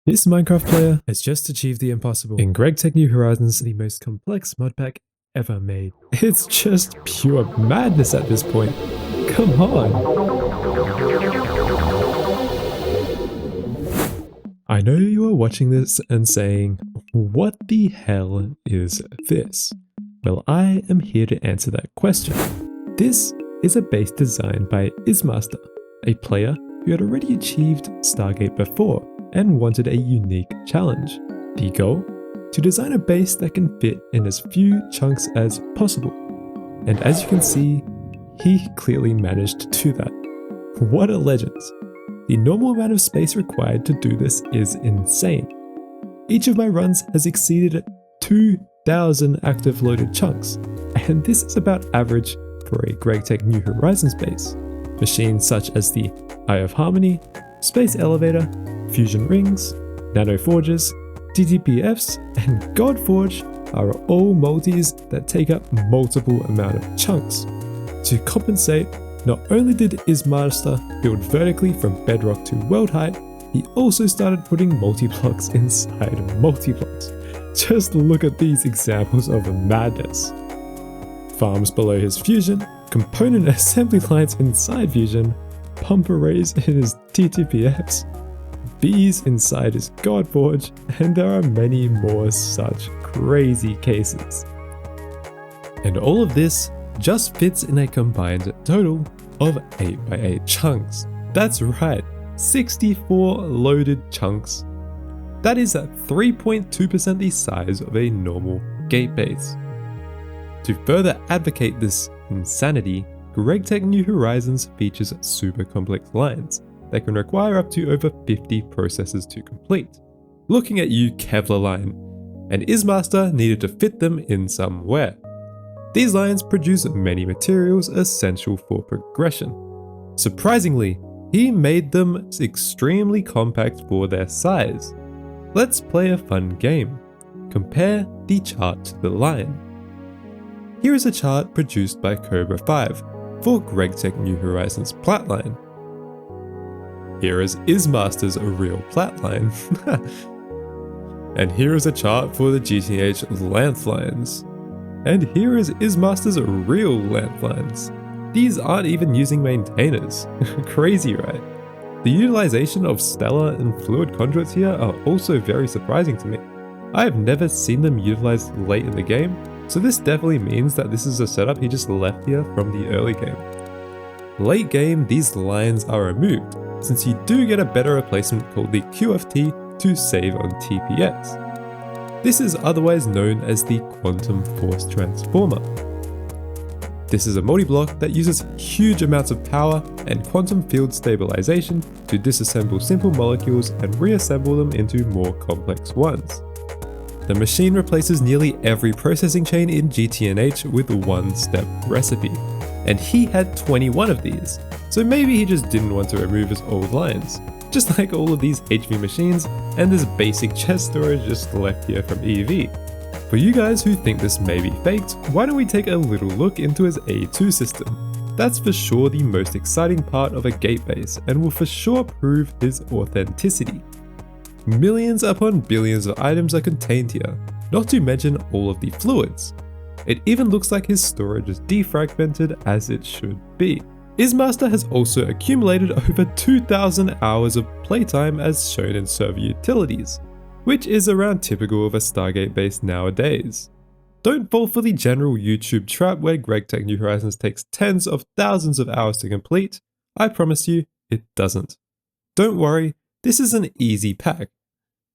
This Minecraft player has just achieved the impossible in GregTech New Horizons, the most complex mod pack ever made. It's just pure madness at this point. Come on. I know you are watching this and saying, what the hell is this? Well, I am here to answer that question. This is a base designed by Ismaster, a player who had already achieved Stargate before and wanted a unique challenge. The goal? To design a base that can fit in as few chunks as possible. And as you can see, he clearly managed to do that. What a legend. The normal amount of space required to do this is insane. Each of my runs has exceeded 2,000 active loaded chunks, and this is about average for a GregTech New Horizons base. Machines such as the Eye of Harmony, Space Elevator, Fusion Rings, Nano Forges, TTPFs, and Godforge are all multis that take up multiple amount of chunks. To compensate, not only did Ismaster build vertically from bedrock to world height, he also started putting multi-blocks inside multi-blocks. Just look at these examples of madness. Farms below his fusion, component assembly lines inside fusion, pump arrays in his TTPFs, bees inside his Godforge, and there are many more such crazy cases. And all of this just fits in a combined total of 8x8 chunks. That's right, 64 loaded chunks. That is at 3.2% the size of a normal gate base. To further advocate this insanity, GregTech New Horizons features super complex lines that can require up to over 50 processes to complete. Looking at you, Kevlar line, and Ismaster needed to fit them in somewhere. These lines produce many materials essential for progression. Surprisingly, he made them extremely compact for their size. Let's play a fun game. Compare the chart to the line. Here is a chart produced by Cobra 5 for GregTech New Horizons Platline. Here is Ismaster's real platline. And here is a chart for the GTNH length lines. And here is Ismaster's real length lines. These aren't even using maintainers. Crazy, right? The utilization of stellar and fluid conduits here are also very surprising to me. I have never seen them utilized late in the game, so this definitely means that this is a setup he just left here from the early game. Late game, these lines are removed, since you do get a better replacement called the QFT to save on TPS. This is otherwise known as the Quantum Force Transformer. This is a multi-block that uses huge amounts of power and quantum field stabilization to disassemble simple molecules and reassemble them into more complex ones. The machine replaces nearly every processing chain in GTNH with a one-step recipe, and he had 21 of these, so maybe he just didn't want to remove his old lines, just like all of these HV machines and this basic chest storage just left here from EV. For you guys who think this may be faked, why don't we take a little look into his A2 system? That's for sure the most exciting part of a gate base and will for sure prove his authenticity. Millions upon billions of items are contained here, not to mention all of the fluids. It even looks like his storage is defragmented as it should be. Ismaster has also accumulated over 2,000 hours of playtime as shown in server utilities, which is around typical of a Stargate base nowadays. Don't fall for the general YouTube trap where GregTech New Horizons takes tens of thousands of hours to complete. I promise you, it doesn't. Don't worry, this is an easy pack.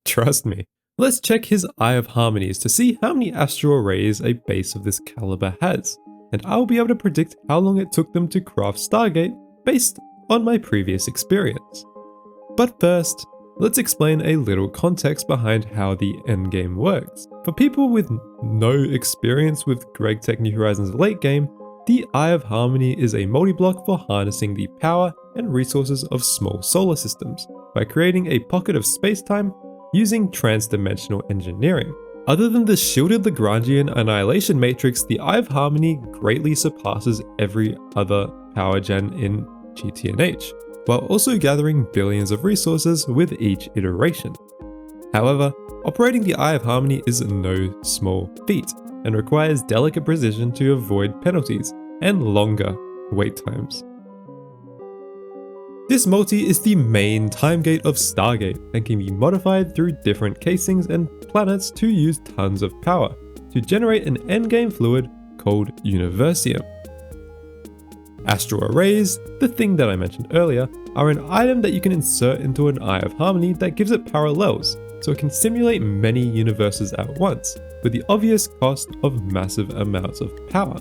Trust me. Let's check his Eye of Harmonies to see how many astral arrays a base of this caliber has, and I'll be able to predict how long it took them to craft Stargate based on my previous experience. But first, let's explain a little context behind how the endgame works. For people with no experience with GregTech New Horizons late game, the Eye of Harmony is a multi-block for harnessing the power and resources of small solar systems by creating a pocket of space-time using trans-dimensional engineering. Other than the shielded Lagrangian annihilation matrix, the Eye of Harmony greatly surpasses every other power gen in GTNH, while also gathering billions of resources with each iteration. However, operating the Eye of Harmony is no small feat and requires delicate precision to avoid penalties and longer wait times. This multi is the main time gate of Stargate and can be modified through different casings and planets to use tons of power to generate an endgame fluid called Universium. Astral arrays, the thing that I mentioned earlier, are an item that you can insert into an Eye of Harmony that gives it parallels, so it can simulate many universes at once, with the obvious cost of massive amounts of power.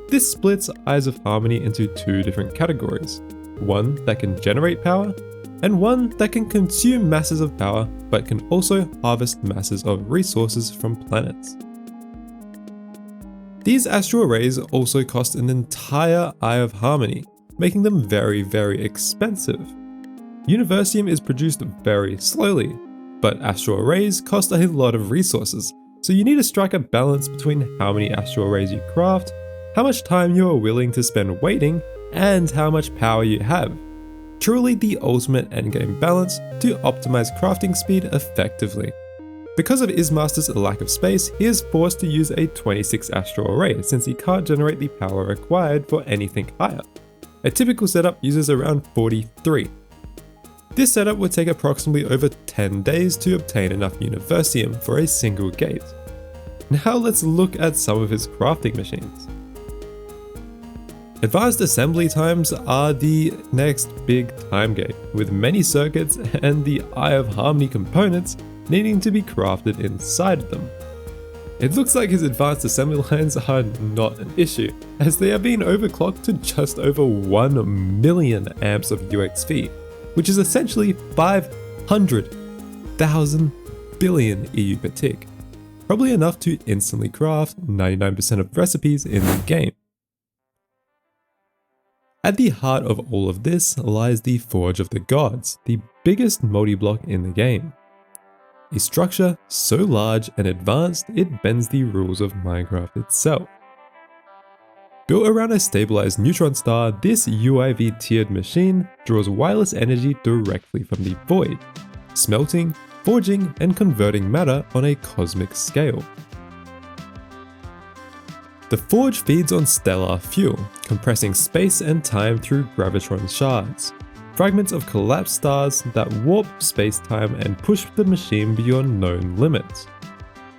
This splits Eyes of Harmony into two different categories, one that can generate power, and one that can consume masses of power but can also harvest masses of resources from planets. These astral arrays also cost an entire Eye of Harmony, making them very, very expensive. Universium is produced very slowly, but astral arrays cost a lot of resources, so you need to strike a balance between how many astral arrays you craft, how much time you are willing to spend waiting, and how much power you have. Truly the ultimate endgame balance to optimize crafting speed effectively. Because of Ismaster's lack of space, he is forced to use a 26 astral array since he can't generate the power required for anything higher. A typical setup uses around 43. This setup would take approximately over 10 days to obtain enough Universium for a single gate. Now let's look at some of his crafting machines. Advanced assembly times are the next big time gate, with many circuits and the Eye of Harmony components needing to be crafted inside of them. It looks like his advanced assembly lines are not an issue, as they are being overclocked to just over 1 million amps of UXV, which is essentially 500,000 billion EU per tick, probably enough to instantly craft 99% of recipes in the game. At the heart of all of this lies the Forge of the Gods, the biggest multi-block in the game. A structure so large and advanced it bends the rules of Minecraft itself. Built around a stabilized neutron star, this UIV tiered machine draws wireless energy directly from the void, smelting, forging, and converting matter on a cosmic scale. The forge feeds on stellar fuel, compressing space and time through gravitron shards, fragments of collapsed stars that warp space-time and push the machine beyond known limits.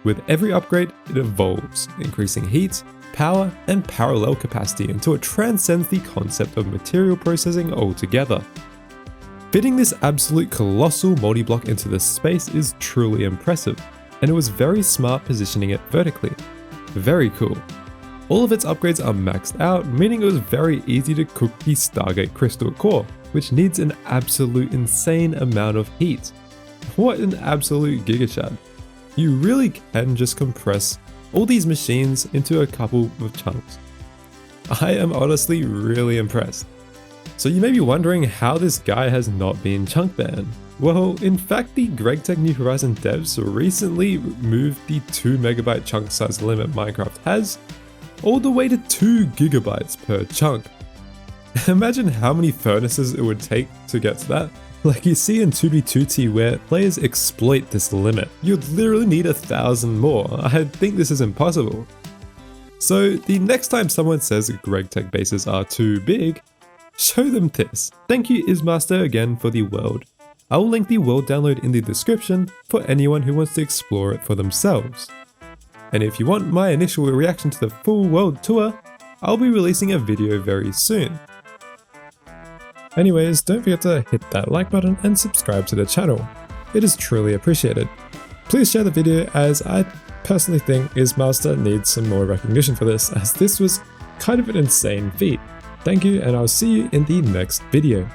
With every upgrade, it evolves, increasing heat, power, and parallel capacity until it transcends the concept of material processing altogether. Fitting this absolute colossal multi-block into the space is truly impressive, and it was very smart positioning it vertically. Very cool. All of its upgrades are maxed out, meaning it was very easy to cook the Stargate crystal core, which needs an absolute insane amount of heat. What an absolute gigachad. You really can just compress all these machines into a couple of chunks. I am honestly really impressed. So you may be wondering how this guy has not been chunk banned. Well, in fact the GregTech New Horizon devs recently moved the 2 MB chunk size limit Minecraft has all the way to 2 GB per chunk. Imagine how many furnaces it would take to get to that. Like you see in 2B2T where players exploit this limit. You'd literally need 1,000 more. I think this is impossible. So the next time someone says GregTech bases are too big, show them this. Thank you Ismaster again for the world. I will link the world download in the description for anyone who wants to explore it for themselves. And if you want my initial reaction to the full world tour, I'll be releasing a video very soon. Anyways, don't forget to hit that like button and subscribe to the channel. It is truly appreciated. Please share the video as I personally think Ismaster needs some more recognition for this, as this was kind of an insane feat. Thank you and I'll see you in the next video.